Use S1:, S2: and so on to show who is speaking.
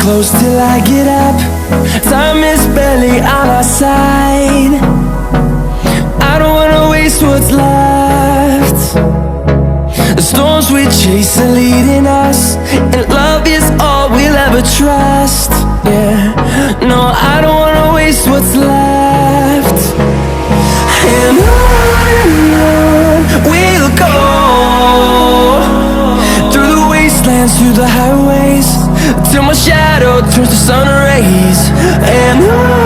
S1: close till I get up. Time is barely on our side. I don't wanna waste what's left. The storms we chase are leading us, and love is all we'll ever trust. Yeah, no, I don't wanna waste what's left. And on we'll go, through the wastelands, through the highways, till my shadow turns to sun rays. And on